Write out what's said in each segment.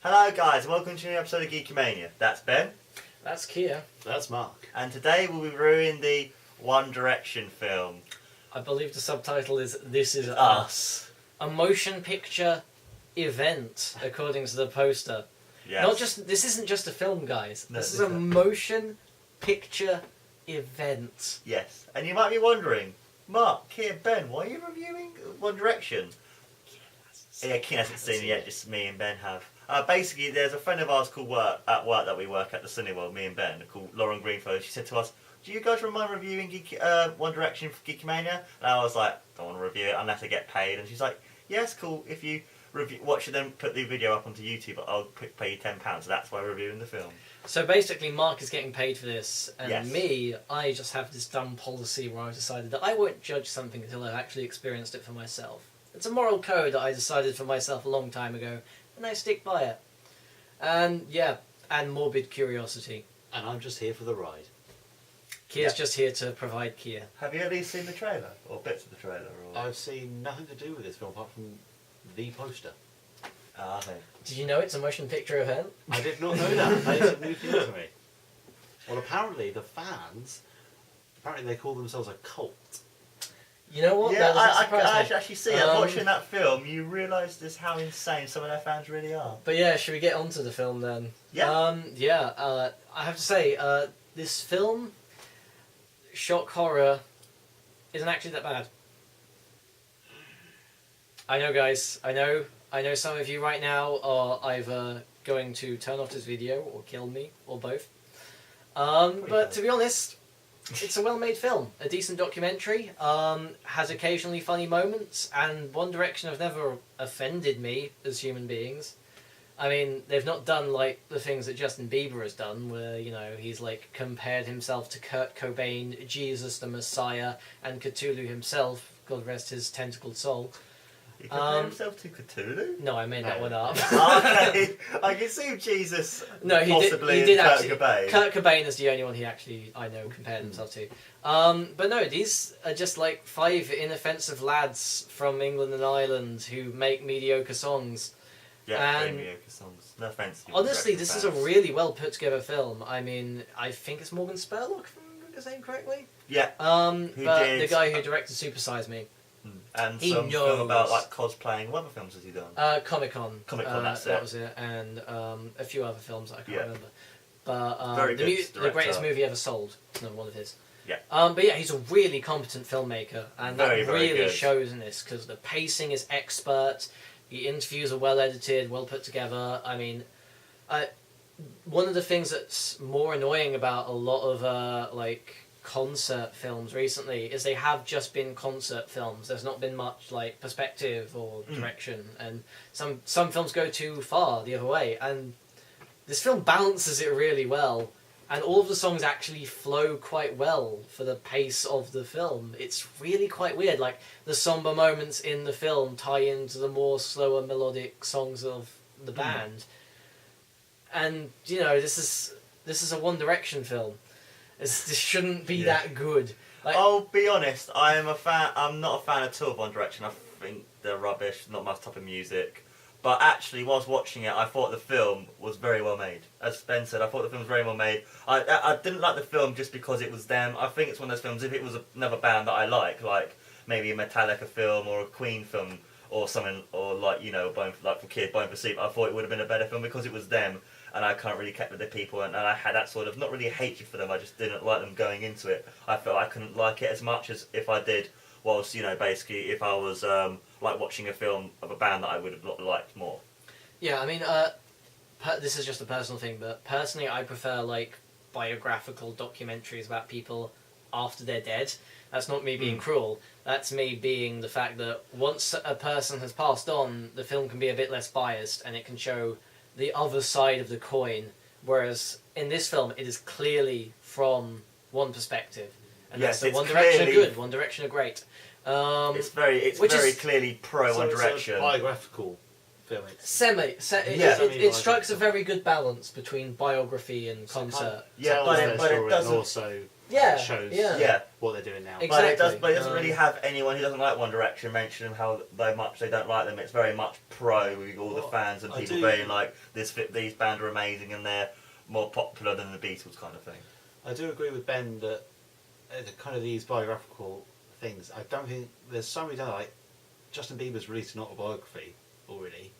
Hello guys, welcome to a new episode of GEEKAMANIACS. That's Ben. That's Kier. That's Mark. And today we'll be reviewing the One Direction film. I believe the subtitle is This Is Us. A motion picture event, according to the poster. Yes. This isn't just a film, guys. No, this is a motion picture event. Yes. And you might be wondering, Mark, Kier, Ben, why are you reviewing One Direction? Yeah, Kier hasn't seen it yet, just me and Ben have. Basically, there's a friend of ours called at work that we work at the Cineworld, me and Ben, called Lauren Greenfield. She said to us, do you guys mind reviewing One Direction for Geekamania? And I was like, don't want to review it unless I get paid. And she's like, yes, cool, if you watch it then put the video up onto YouTube, I'll pay you £10. So that's why we're reviewing the film. So basically, Mark is getting paid for this, and Yes. me, I just have this dumb policy where I've decided that I won't judge something until I've actually experienced it for myself. It's a moral code that I decided for myself a long time ago, and I stick by it. And yeah, and morbid curiosity. And I'm just here for the ride. Kier's just here to provide Kier. Have you at least seen the trailer? Or bits of the trailer? Or... I've seen nothing to do with this film apart from the poster. Okay. Did you know it's a motion picture event? I did not know that. That is a new thing to me. Well, apparently the fans, they call themselves a cult. You know what? Yeah, That doesn't I surprise me. actually see it. Watching that film, you realise just how insane some of their fans really are. But yeah, should we get onto the film then? Yeah. I have to say, this film, shock horror, isn't actually that bad. I know, guys. I know some of you right now are either going to turn off this video or kill me, or both. But to be honest, it's a well-made film, a decent documentary, has occasionally funny moments, and One Direction have never offended me as human beings. I mean, they've not done, like, the things that Justin Bieber has done, where, you know, he's, like, compared himself to Kurt Cobain, Jesus the Messiah, and Cthulhu himself, God rest his tentacled soul. He compared himself to Cthulhu? No, I made that one up. Okay, I can see Jesus. No, he possibly did Kurt actually. Cobain. Kurt Cobain is the only one he actually, I know, compared himself to. But no, these are just like 5 inoffensive lads from England and Ireland who make mediocre songs. Yeah, and mediocre songs. No offence to honestly, One this Direction is a fans. really well put together film. I mean, I think it's Morgan Spurlock, if I remember his name correctly. Yeah. But did- the guy who directed Super Size Me. And He some knows. film about like cosplaying. What other films has he done? Comic-Con. Comic-Con, that's that it. was it. And a few other films that I can't Yeah. remember. But Very good the director. greatest movie ever sold. It's another one of his. Yeah. But yeah, he's a really competent filmmaker, and Very, that very really good. shows in this because the pacing is expert. The interviews are well edited, well put together. I mean, one of the things that's more annoying about a lot of like concert films recently is they have just been concert films. There's not been much like perspective or direction, and some films go too far the other way. And this film balances it really well. And all of the songs actually flow quite well for the pace of the film. It's really quite weird. Like, the somber moments in the film tie into the more slower melodic songs of the band. And, you know, this is a One Direction film. This shouldn't be that good. Like, I'll be honest, I'm not a fan at all of One Direction. I think they're rubbish, not my type of music. But actually, whilst watching it, I thought the film was very well made. As Ben said, I thought the film was very well made. I didn't like the film just because it was them. I think it's one of those films, if it was another band that I like maybe a Metallica film or a Queen film or something, or like, you know, like for Kier, Bone for Sleep, I thought it would have been a better film because it was them, and I can't really kept with the people, and I had that sort of, not really a hatred for them, I just didn't like them going into it. I felt I couldn't like it as much as if I did whilst, you know, basically if I was like watching a film of a band that I would have liked more. yeah, I mean, this is just a personal thing, but personally I prefer, like, biographical documentaries about people after they're dead. That's not me being cruel. That's me being the fact that once a person has passed on, the film can be a bit less biased and it can show the other side of the coin. Whereas in this film, it is clearly from one perspective. And Yes, that's it's One Direction are clearly- good, One Direction are great. It's very clearly pro One Direction. It's a biographical film. It strikes a very good balance between biography and concert. Yeah, Tells but their it story doesn't- and also Yeah, shows yeah. what they're doing now. Exactly. But it doesn't really have anyone who doesn't like One Direction mention how much they don't like them. It's very much pro with all the fans and people being like, these bands are amazing and they're more popular than the Beatles kind of thing. I do agree with Ben that kind of these biographical things, I don't think there's so many done, like Justin Bieber's released an autobiography already.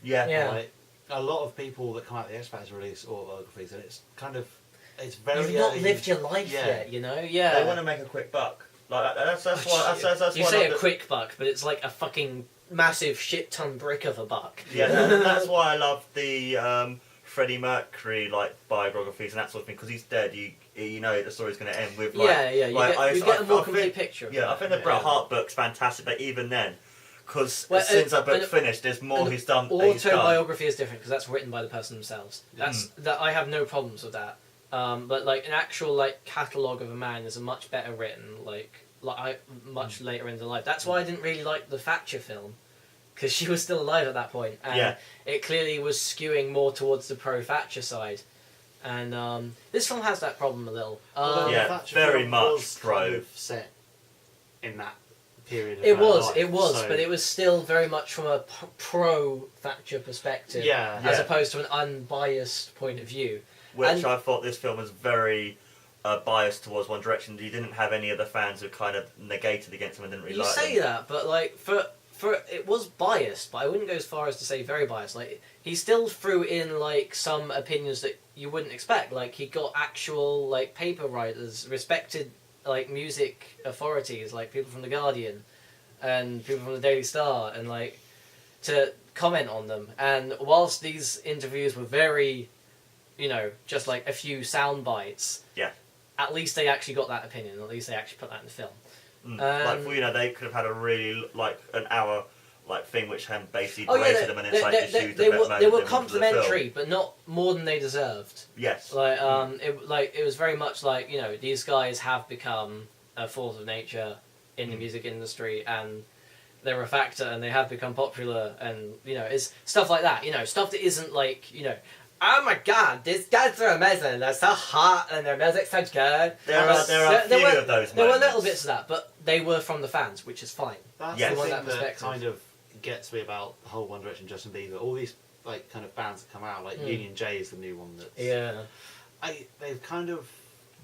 Yeah. Like, a lot of people that come out of the X Factor release autobiographies, and it's kind of, it's very You've not early. lived your life yet, you know? Yeah. They want to make a quick buck. Like that's why. That's you why say a quick buck, but it's like a fucking massive shit ton brick of a buck. Yeah, that's why I love the Freddie Mercury like biographies and that sort of thing, because he's dead. You know the story's going to end with like You get a more complete picture. Yeah, I think the Bret Hart book's fantastic, but even then, because since that book finished, there's more he's done. Autobiography is different because that's written by the person themselves. That I have no problems with that. But like an actual like catalogue of a man is a much better written much later in the life. That's why I didn't really like the Thatcher film, because she was still alive at that point, and it clearly was skewing more towards the pro-Thatcher side. And this film has that problem a little. Very much pro. Kind of set in that period. Of it was, so but it was still very much from a pro-Thatcher perspective, as opposed to an unbiased point of view. Which I thought this film was very biased towards One Direction. You didn't have any of the fans who kind of negated against them and didn't really like them. You say that, but like for it was biased, but I wouldn't go as far as to say very biased. Like he still threw in like some opinions that you wouldn't expect. Like he got actual like paper writers, respected like music authorities, like people from the Guardian and people from the Daily Star, and like to comment on them. And whilst these interviews were very, you know, just like a few sound bites, at least they actually got that opinion. At least they actually put that in the film. They could have had a really like an hour like thing which had basically rated them and it's like issues they were complimentary, but not more than they deserved. Yes. It was very much like, you know, these guys have become a force of nature in the music industry, and they're a factor, and they have become popular, and you know, it's stuff like that. You know, stuff that isn't like, you know, oh my god, these guys are amazing, they're so hot and their music's so good. There are a few of those moments. There were little bits of that, but they were from the fans, which is fine. That's the thing that kind of gets me about the whole One Direction, Justin Bieber, all these like kind of bands that come out, like Union J is the new one that's... They've kind of...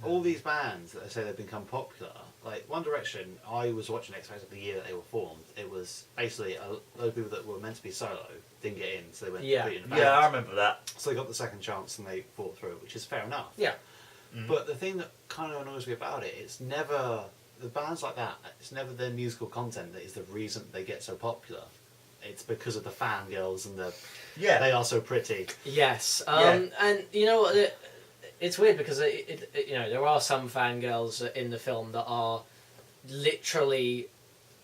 All these bands that I say they've become popular, like One Direction, I was watching X Factor the year that they were formed. It was basically a load of people that were meant to be solo didn't get in, so they went put in a band. Yeah, I remember that. So they got the second chance and they fought through it, which is fair enough. Yeah. But the thing that kind of annoys me about it, it's never... The bands like that, it's never their musical content that is the reason they get so popular. It's because of the fangirls and the... They are so pretty. Yes. And you know what... It's weird because you know, there are some fangirls in the film that are literally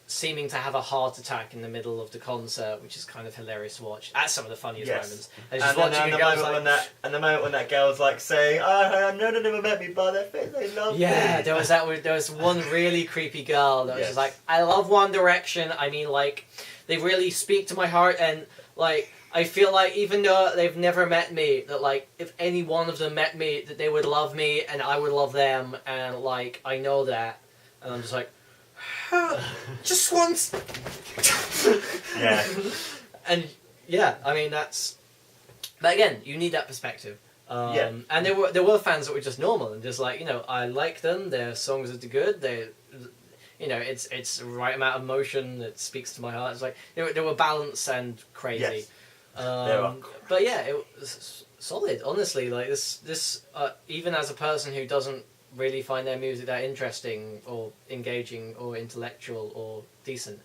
seeming to have a heart attack in the middle of the concert, which is kind of hilarious to watch. That's some of the funniest moments. And the moment when that girl's like saying, "I know they never met me, but their face, they love me." Yeah, there was one really creepy girl that was just like, "I love One Direction. I mean, like, they really speak to my heart, and like." I feel like even though they've never met me, that like if any one of them met me, that they would love me and I would love them, and like I know that, and I'm just like, just once. Yeah. And I mean that's. But again, you need that perspective. And there were fans that were just normal and just like, you know, I like them. Their songs are good. They. You know, it's the right amount of emotion that speaks to my heart. It's like they were balanced and crazy. Yes. But yeah, it was solid. Honestly, like this even as a person who doesn't really find their music that interesting or engaging or intellectual or decent,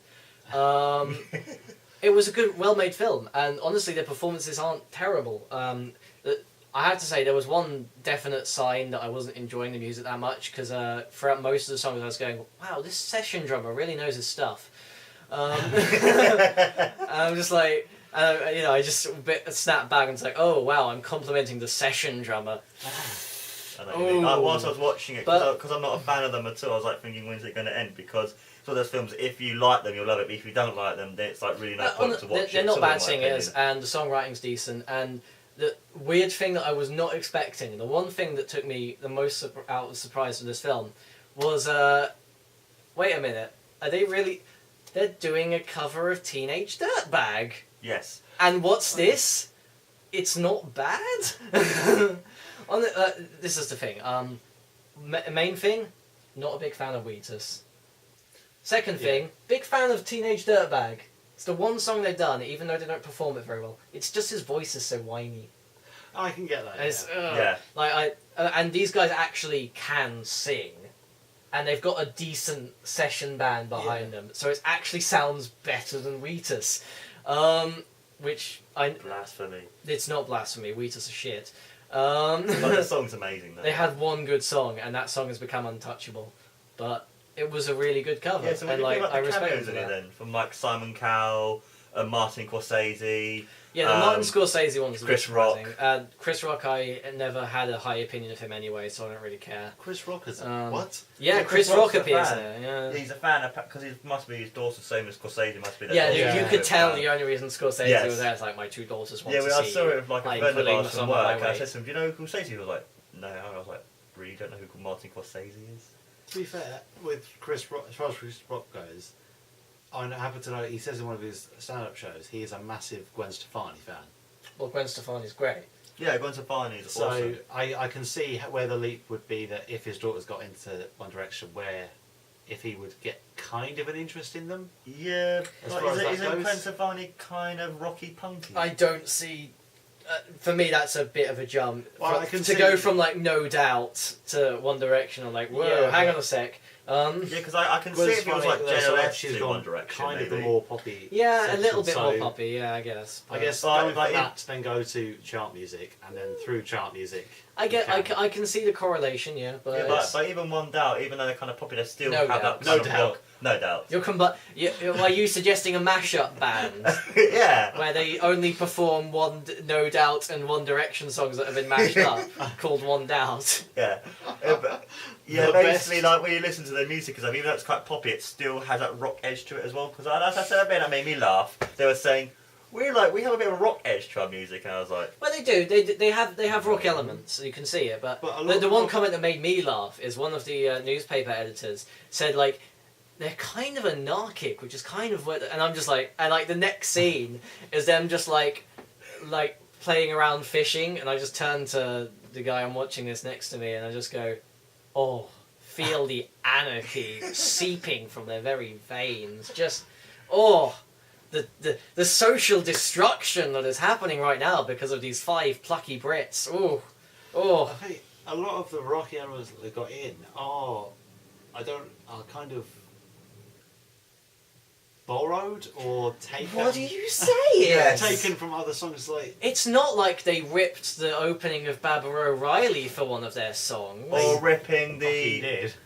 it was a good, well-made film. And honestly, the performances aren't terrible. I have to say there was one definite sign that I wasn't enjoying the music that much, because throughout most of the songs I was going, wow, this session drummer really knows his stuff. I'm just like, you know, I just snapped back and was like, oh wow, I'm complimenting the session drummer. Whilst I was watching it, because I'm not a fan of them at all, I was like thinking, when's it going to end? Because it's one of those films, if you like them, you'll love it, but if you don't like them, then it's like really no point to watch it. They're not bad singers, and the songwriting's decent, and the weird thing that I was not expecting, the one thing that took me the most out of surprise of this film, was wait a minute, are they really? They're doing a cover of Teenage Dirtbag. Yes. And what's this? It's not bad. This is the thing. Main thing, not a big fan of Wheatus. Second thing, big fan of Teenage Dirtbag. It's the one song they've done, even though they don't perform it very well. It's just his voice is so whiny. I can get that. Yeah. Like and these guys actually can sing, and they've got a decent session band behind them, so it actually sounds better than Wheatus. Blasphemy. It's not blasphemy. Wheatus are shit. But the song's amazing though. They had one good song, and that song has become untouchable. But it was a really good cover. Yeah, so when and you think I about the respect cameos in it then, from like Simon Cowell, Martin Scorsese. Yeah, the Martin Scorsese one was Chris Rock. Chris Rock, I never had a high opinion of him anyway, so I don't really care. Chris Rock is what? Yeah, Chris Rock appears there. Yeah. He's a fan because he must be his daughter's same as Scorsese. Must be. You could tell the only reason Scorsese was there is like my two daughters want to see. Yeah, I saw it with like a friend of ours from work. I said to him, "Do you know who Scorsese?" He was like, "No." I was like, "Really? Don't know who Martin Scorsese is?" To be fair, with Chris Rock, as far as Chris Rock goes, I happen to know he says in one of his stand-up shows he is a massive Gwen Stefani fan. Well, Gwen Stefani's great. Yeah, Gwen Stefani is awesome. So I can see where the leap would be that if his daughters got into One Direction, where if he would get kind of an interest in them. Yeah, isn't Gwen goes. Stefani kind of rocky punky? I don't see. For me, that's a bit of a jump. Well, to go from like No Doubt to One Direction, I'm like, whoa, hang on a sec. Yeah, because I can see if it was like JLS to One Direction, kind maybe. of the more poppy. Yeah, section, a little bit so more poppy. Yeah, I guess. I guess going from that to then go to chart music, and then through chart music. I can see the correlation. Yeah, but yeah, but even One Doubt, even though they're kind of poppy, they still No have Doubt. that. No Doubt. Are you suggesting a mashup band? Yeah. Where they only perform one No Doubt and One Direction songs that have been mashed up, called One Doubt. Yeah. Yeah, basically, like when you listen to their music, because even though it's quite poppy, it still has that rock edge to it as well. Because as I said, that made me laugh. They were saying, we have a bit of a rock edge to our music, and I was like, well, they do. They have rock elements, so you can see it. But the one comment that made me laugh is one of the newspaper editors said like, they're kind of anarchic, which is kind of what. And I'm just like, and like the next scene is them just like playing around fishing, and I just turn to the guy I'm watching this next to me, and I just go, oh, feel the anarchy seeping from their very veins. Just, oh, the social destruction that is happening right now because of these 5 plucky Brits. Oh. I think a lot of the rocky elements that they got in are kind of borrowed or taken. What are you saying? Taken from other songs like. It's not like they ripped the opening of Baba O'Reilly for one of their songs. Or ripping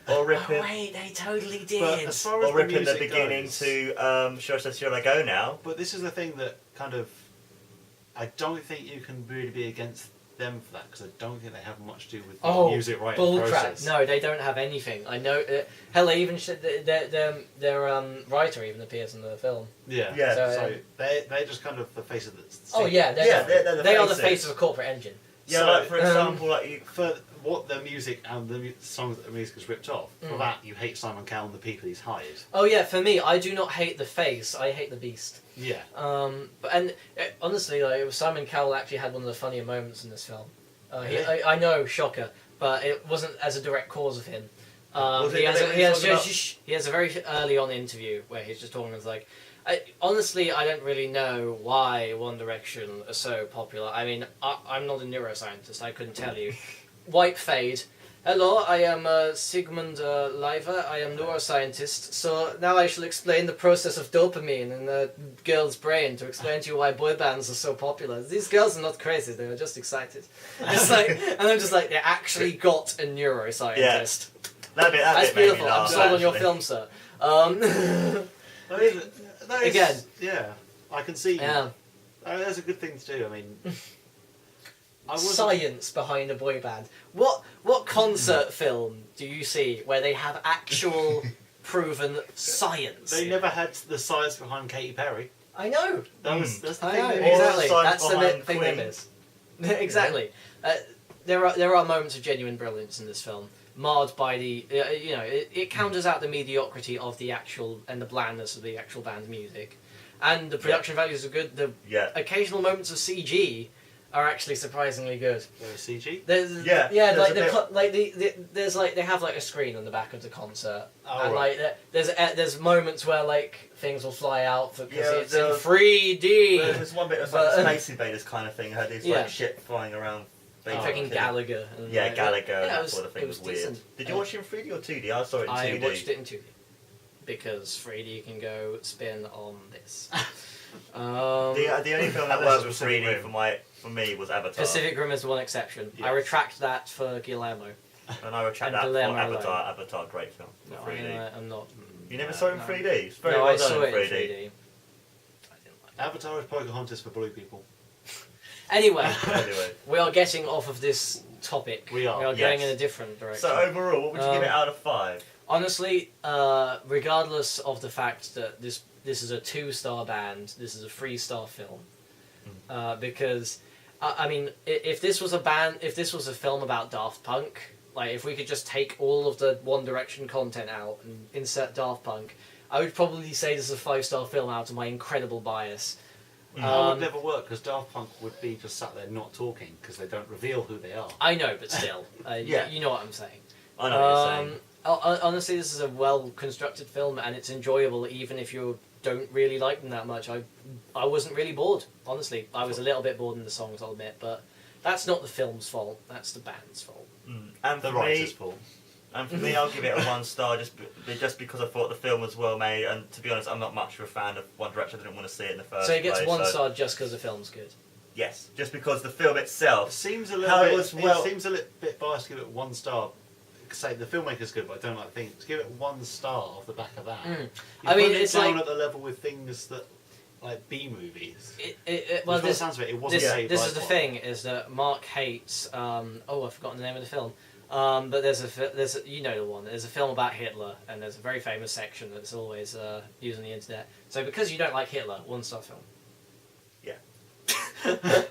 Oh wait, they totally did. But as far as or ripping the beginning goes, to Should I Go Now? But this is the thing that kind of, I don't think you can really be against them for that, because I don't think they have much to do with the music writing process. No, they don't have anything. I know. Hell, they even their writer even appears in the film. Yeah. So they're just kind of the face of the scene. Oh yeah, they are the face of a corporate engine. Yeah, like for example, for what the music and the songs that the music is ripped off. For that, you hate Simon Cowell and the people he's hired. Oh yeah, for me, I do not hate the face. I hate the beast. Yeah. Honestly, like, Simon Cowell actually had one of the funnier moments in this film. Really? I know, shocker, but it wasn't as a direct cause of him. He has a very early on interview where he's just talking. It's like, honestly, I don't really know why One Direction are so popular. I mean, I'm not a neuroscientist. I couldn't tell you. Wipe fade. Hello, I am Sigmund Leiver. I am neuroscientist. So now I shall explain the process of dopamine in a girl's brain to explain to you why boy bands are so popular. These girls are not crazy; they are just excited. It's like, and I'm just like, they actually got a neuroscientist. Yeah. That's beautiful. I'm sold on your film, sir. Again, yeah, I can see. Yeah, that's a good thing to do. I mean. Science behind a boy band. What concert film do you see where they have actual proven science? They never had the science behind Katy Perry. I know. That's the I thing. know, They exactly. Or That's the behind thing Queen. they miss. Exactly. There are moments of genuine brilliance in this film, marred by the it counters out the mediocrity of the actual and the blandness of the actual band's music, and the production values are good. The occasional moments of CG are actually surprisingly good. There's CG. There's they have like a screen on the back of the concert, and there's moments where like things will fly out because it's in 3D. There's one bit of like a Space Invaders kind of thing. Had this like ship flying around. Freaking Gallagher. And Gallagher. That sort of thing was weird. Decent. Did you watch it in 3D or 2D? I saw it in 2D. I watched it in 2D because 3D can go spin on this. The only film that worked with 3D for me was Avatar. Pacific Rim is the one exception. Yes. I retract that for Guillermo. And I retract that for Avatar. Avatar, great film. No, 3D. I'm not. You never saw it in 3D? It's very well done in 3D. I didn't like it. Avatar is Pocahontas for blue people. Anyway, we are getting off of this topic. We are going in a different direction. So overall, what would you give it out of 5? Honestly, regardless of the fact that this is a 2-star band, this is a 3-star film. Because, I mean, if this was a film about Daft Punk, like if we could just take all of the One Direction content out and insert Daft Punk, I would probably say this is a 5-star film out of my incredible bias. That would never work because Daft Punk would be just sat there not talking because they don't reveal who they are. I know, but still, you know what I'm saying. I know what you're saying. Honestly, this is a well-constructed film and it's enjoyable even if you don't really like them that much. I wasn't really bored, honestly. I was a little bit bored in the songs, I'll admit, but that's not the film's fault, that's the band's fault. And the writer's fault. And for me, I'll give it a 1 star just because I thought the film was well made. And to be honest, I'm not much of a fan of One Direction. I didn't want to see it in the first place. So it gets 1 star just because the film's good. Yes, just because the film itself. It seems a little bit biased to give it 1 star. Say the filmmaker's good, but I don't like things. To give it 1 star off the back of that. I mean, it's down at the level with things that. Like B movies. Well, this sounds of it wasn't. This is the thing: is that Mark hates. I've forgotten the name of the film. But there's you know the one. There's a film about Hitler, and there's a very famous section that's always used on the internet. So because you don't like Hitler, 1-star film. Yeah.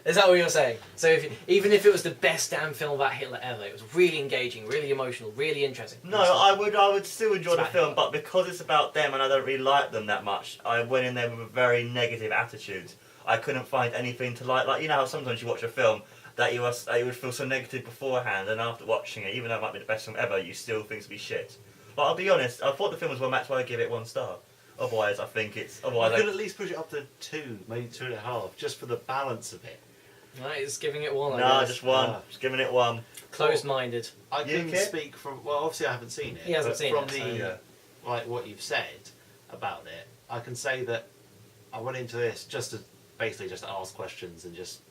Is that what you're saying? So even if it was the best damn film about Hitler ever, it was really engaging, really emotional, really interesting. No, I would still enjoy the film, but because it's about them and I don't really like them that much, I went in there with a very negative attitude. I couldn't find anything to like. Like, you know how sometimes you watch a film that you would feel so negative beforehand, and after watching it, even though it might be the best film ever, you still think it'll be shit. But I'll be honest, I thought the film was well matched, why I give it 1 star. Otherwise, I think it's... I could at least push it up to 2, maybe 2.5, just for the balance of it. Right, it's giving it 1, I guess. guess. Just 1. Just giving it 1. Closed-minded. I can speak from... Well, obviously I haven't seen it. He hasn't seen it. From like, what you've said about it, I can say that I went into this just to ask questions and just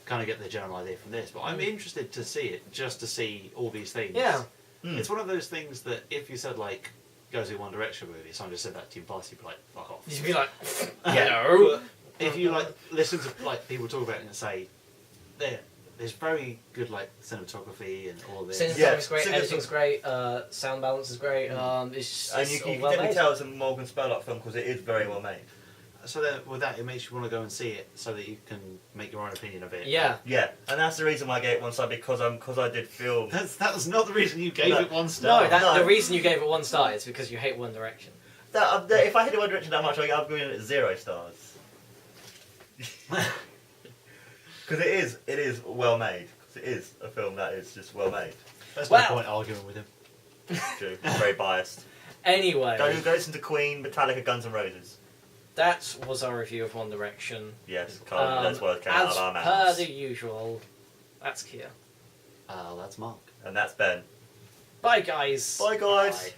kind of get the general idea from this. But I'm interested to see it, just to see all these things. Yeah. It's one of those things that if you said, like, go see One Direction movie, someone just said that to you in class, you'd be like, fuck off. You'd be like, no. But if you, like, listen to, like, people talk about it and say, there's very good, like, cinematography and all this. Cinematography's great, editing's great, sound balance is great. It's and you can definitely tell it's a Morgan Spurlock film because it is very well made. So then, with that, it makes you want to go and see it so that you can make your own opinion of it. Yeah. Yeah, and that's the reason why I gave it 1 star, because I did feel... That was not the reason you gave it 1 star. No, the reason you gave it 1 star is because you hate One Direction. If I hated One Direction that much, I'm going at 0 stars. Because it is well made. Because it is a film that is just well made. There's no point arguing with him. True. Very biased. Anyway. Go listen to Queen, Metallica, Guns N' Roses. That was our review of One Direction. Yes, that's what came out of our mouths. As per the usual, that's Kier. That's Mark. And that's Ben. Bye, guys. Bye, guys. Bye.